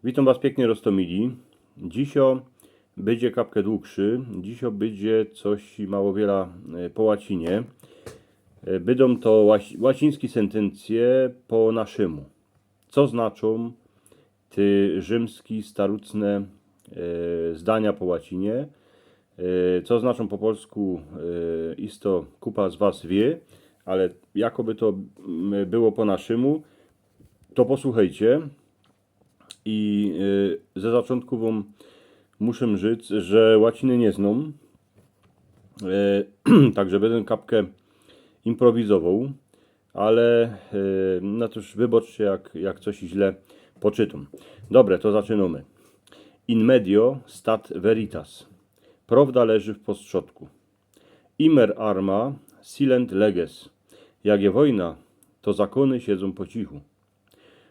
Witam Was pięknie, Rostomili. Dzisio będzie kapkę dłuższy. Dzisio będzie coś mało wiele po łacinie. Będą to łacińskie sentencje po naszemu. Co znaczą te rzymskie, starucne zdania po łacinie? Co znaczą po polsku, isto kupa z Was wie, ale jakoby to było po naszemu, to posłuchajcie. I ze zaczątku Wam muszę rzec, że łaciny nie znam, także będę kapkę improwizował, ale no to już wybaczcie, jak coś źle poczytam. Dobre, to zaczynamy. In medio stat veritas. Prawda leży w postrzodku. Imer arma silent leges. Jak je wojna, to zakony siedzą po cichu.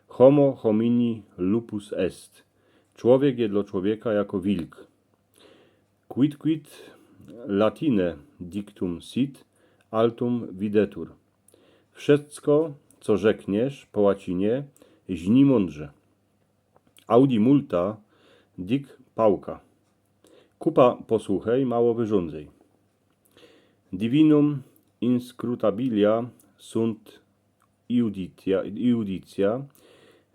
Homo homini lupus est. Człowiek je dla człowieka jako wilk. Quid latine dictum sit, altum videtur. Wszystko, co rzekniesz po łacinie, źni mądrze. Audi multa dic pauca. Kupa posłuchaj, mało wyrządzej. Divinum inscrutabilia sunt iuditia.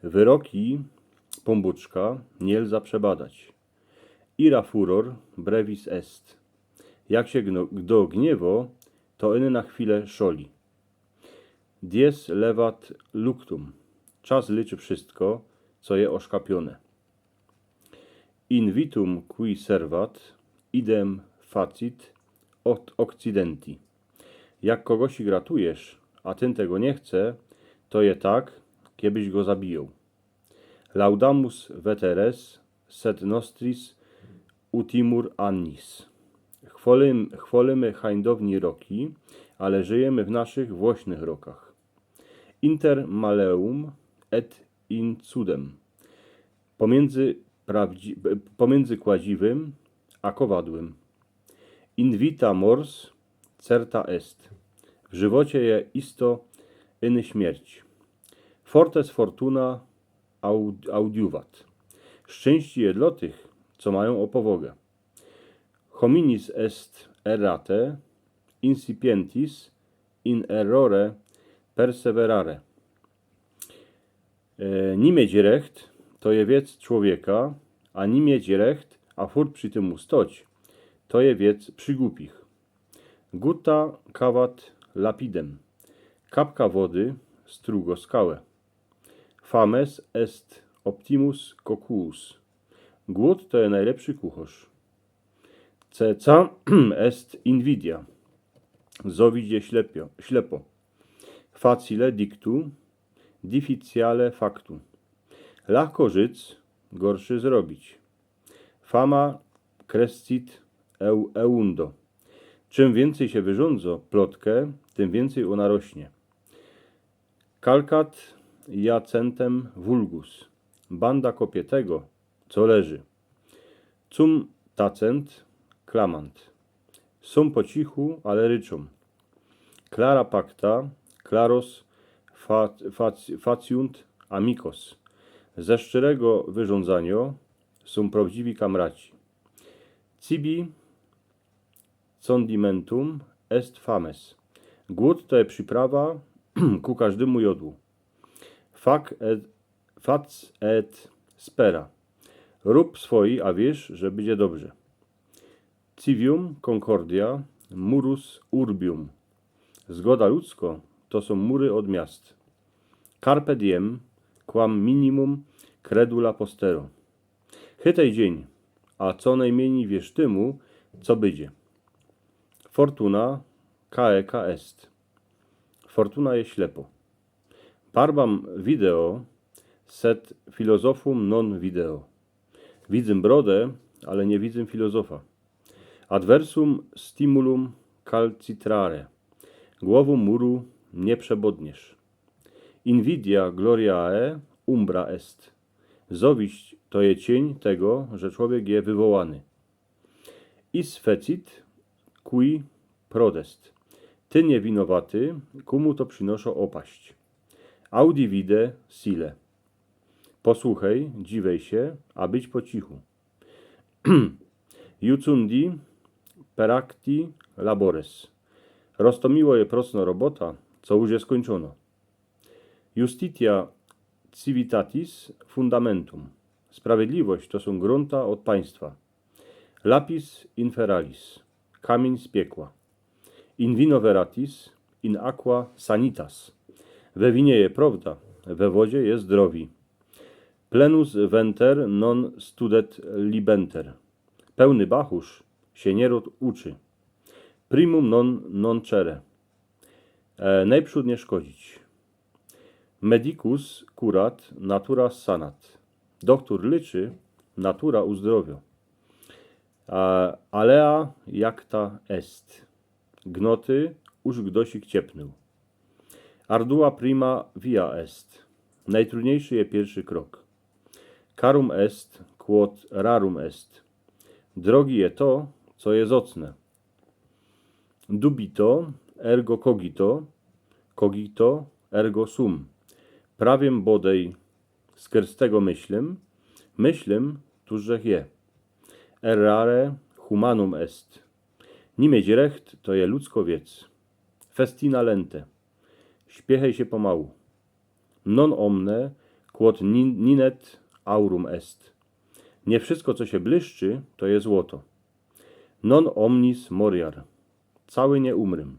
Wyroki pombuczka nie lza przebadać. Ira furor brevis est. Jak się kto gniewo, to iny na chwilę szoli. Dies levat luctum. Czas liczy wszystko, co je oszkapione. Invitum qui servat, idem facit od occidenti. Jak kogoś gratujesz, a ten tego nie chce, to je tak, kiedyś go zabiją. Laudamus veteres, sed nostris utimur annis. Chwalimy hańdowni roki, ale żyjemy w naszych włośnych rokach. Inter maleum et incudem. Pomiędzy kładziwym a kowadłem. Invita mors certa est. W żywocie je isto iny śmierć. Fortes fortuna audiuvat. Szczęście je dla tych, co mają opowogę. Hominis est errate, incipientis in errore perseverare. Nie mieć recht, to je wiec człowieka, a nie mieć recht, a furt przy tym ustoć, to je wiec przygłupich. Gutta cavat lapidem. Kapka wody strugo skałę. Fames est optimus cocuus. Głód to jest najlepszy kucharz. Ceca est invidia. Zowidzie ślepo. Facile dictu, difficiale factu. Łahko żyć, gorszy zrobić. Fama crescit eundo. Czym więcej się wyrządzo plotkę, tym więcej ona rośnie. Calcat jacentem vulgus. Banda kopie tego, co leży. Cum tacent clamant. Są po cichu, ale ryczą. Clara pacta, claros faciunt amicos. Ze szczerego wyrządzania są prawdziwi kamraci. Cibi condimentum est fames. Głód to jest przyprawa ku każdemu jodłu. Fac et spera. Rób swoi, a wiesz, że będzie dobrze. Civium concordia, murus urbium. Zgoda ludzko to są mury od miast. Carpe diem, quam minimum credula postero. Chytaj dzień, a co najmniej wiesz tymu, co będzie. Fortuna caeca est. Fortuna jest ślepo. Barbam video, sed filozofum non video. Widzę brodę, ale nie widzę filozofa. Adversum stimulum calcitrare. Głową muru nie przebodniesz. Invidia gloriae umbra est. Zowiść to je cień tego, że człowiek je wywołany. Is fecit qui prodest. Ty niewinowaty, komu to przynoszą opaść. Audi vide sile. Posłuchaj, dziwej się, a być po cichu. Jucundi peracti labores. Roztomiło je prosno robota, co już je skończono. Justitia civitatis fundamentum. Sprawiedliwość to są grunta od państwa. Lapis inferalis. Kamień z piekła. In vino veratis, in aqua sanitas. We winie je prawda, we wodzie jest zdrowi. Plenus venter non studet libenter. Pełny bachusz się nie uczy. Primum non cere. Najprzód nie szkodzić. Medicus curat, natura sanat. Doktor leczy, natura uzdrowia. Alea jacta est. Gnoty już gdosik ciepnął. Ardua prima via est. Najtrudniejszy je pierwszy krok. Carum est, quod rarum est. Drogi je to, co jest ocne. Dubito, ergo cogito, cogito, ergo sum. Prawiem bodej skerstego myślem, tużech je. Errare humanum est. Nie mieć recht, to je ludzko wiec. Festina lente. Śpiechaj się pomału. Non omne, quod ninet aurum est. Nie wszystko, co się błyszczy, to jest złoto. Non omnis moriar. Cały nie umrym.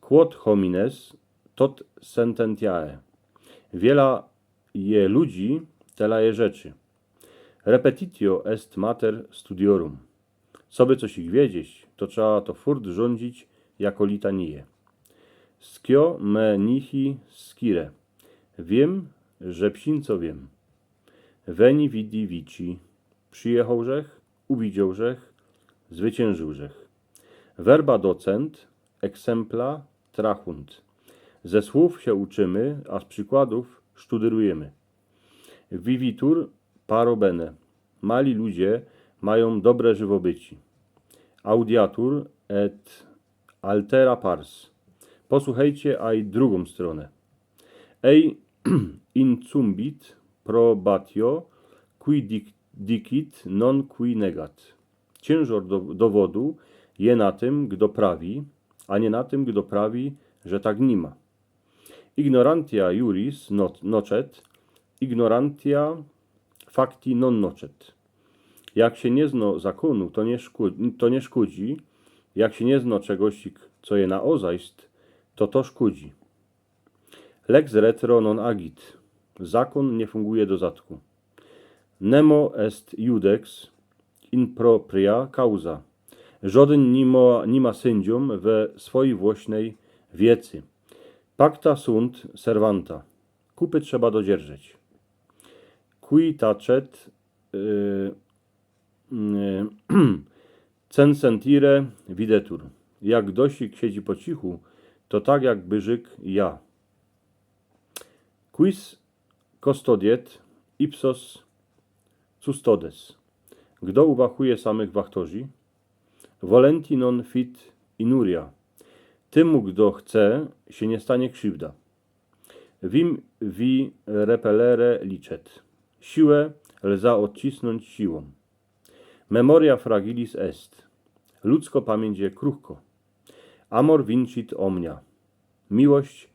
Quod homines, tot sententiae. Wiela je ludzi, tela je rzeczy. Repetitio est mater studiorum. Co by coś ich wiedzieć, to trzeba to furt rządzić jako litanie. Scio me nihi scire. Wiem, że psinco wiem. Veni vidi vici. Przyjechał żech, uwidział żech, zwyciężył żech. Verba docent, exempla trahunt. Ze słów się uczymy, a z przykładów sztuderujemy. Vivitur paro bene. Mali ludzie mają dobre żywobyci. Audiatur et altera pars. Posłuchajcie, a i drugą stronę. Ei incumbit probatio qui dicit non qui negat. Ciężar dowodu je na tym, kto prawi, a nie na tym, kto prawi, że tak nie ma. Ignorantia juris nocet, ignorantia facti non nocet. Jak się nie zna zakonu, to nie szkodzi. Jak się nie zna czegoś, co je na ozajst, to szkodzi. Lex retro non agit. Zakon nie funguje do zatku. Nemo est iudex in propria causa. Żaden nie ma sędziom we swojej własnej wiecy. Pacta sunt servanta. Kupy trzeba dodzierżeć. Qui tacet censentire videtur. Jak dosik siedzi po cichu, to tak jak byżyk ja. Quis custodiet ipsos custodes. Kto uwachuje samych wachtorzy? Volenti non fit inuria. Temu, kto chce, się nie stanie krzywda. Vim vi repellere licet. Siłę lza odcisnąć siłą. Memoria fragilis est. Ludzko pamięć je kruchko. Amor vincit omnia. Miłość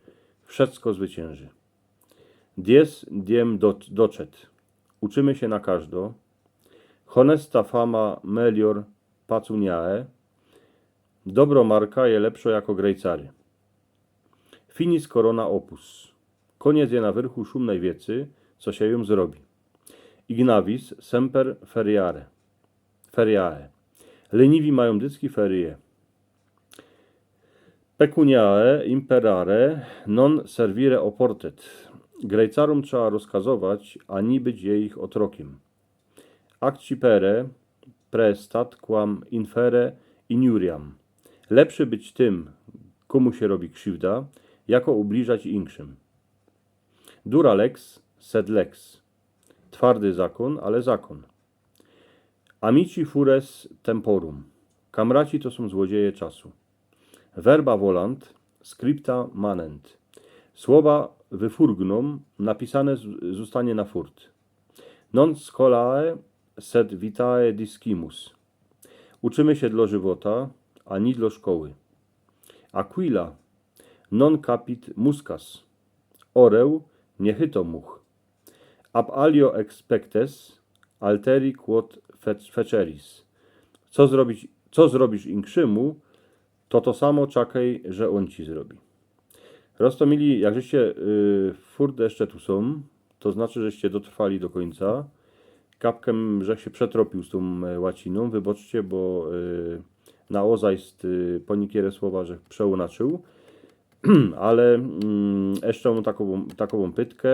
wszystko zwycięży. Dies diem docet. Uczymy się na każdo. Honesta fama melior pacuniae. Dobro marka je lepszo jako grejcary. Finis corona opus. Koniec je na wyrchu szumnej wiecy, co się ją zrobi. Ignavis semper feriae. Leniwi mają dycki ferie. Pecuniae imperare non servire oportet. Grejcarom trzeba rozkazować, a nie być ich otrokiem. Accipere prestat quam infere injuriam. Lepszy być tym, komu się robi krzywda, jako ubliżać inszym. Dura lex sed lex. Twardy zakon, ale zakon. Amici fures temporum. Kamraci to są złodzieje czasu. Verba volant, scripta manent. Słowa wyfurgną, napisane zostanie na furt. Non scholae sed vitae discimus. Uczymy się dla żywota, a nie dla szkoły. Aquila non capit muscas. Oreł nie chyto much. Ab alio expectes, alteri quod feceris. Co zrobisz inkrzymu, to samo czekaj, że on ci zrobi. Rostomili, jak żeście furt jeszcze tu są, to znaczy, żeście dotrwali do końca. Kapkiem, że się przetropił z tą łaciną. Wybaczcie, bo na oza jest po niektóre słowa, że przełonaczył. Ale jeszcze mam taką pytkę.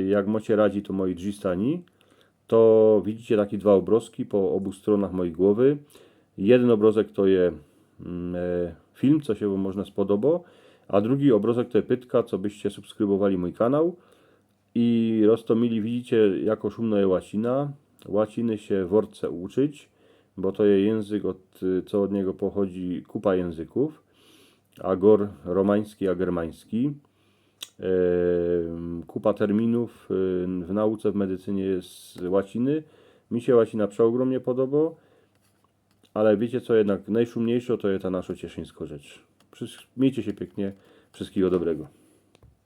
Jak macie radzi, to moi drzistani, to widzicie takie dwa obrazki po obu stronach mojej głowy. Jeden obrazek to jest film, co się wam można spodoba, a drugi obrazek to jest pytka, co byście subskrybowali mój kanał. I Rostomili, widzicie, jako szumno jest łacina. Łaciny się w Orce uczyć, bo to jest język, co od niego pochodzi kupa języków. Agor romański, a germański. Kupa terminów w nauce, w medycynie jest z łaciny. Mi się łacina przeogromnie podoba, ale wiecie co, jednak najszumniejsza to jest ta nasza cieszyńska rzecz. Miejcie się pięknie, wszystkiego dobrego.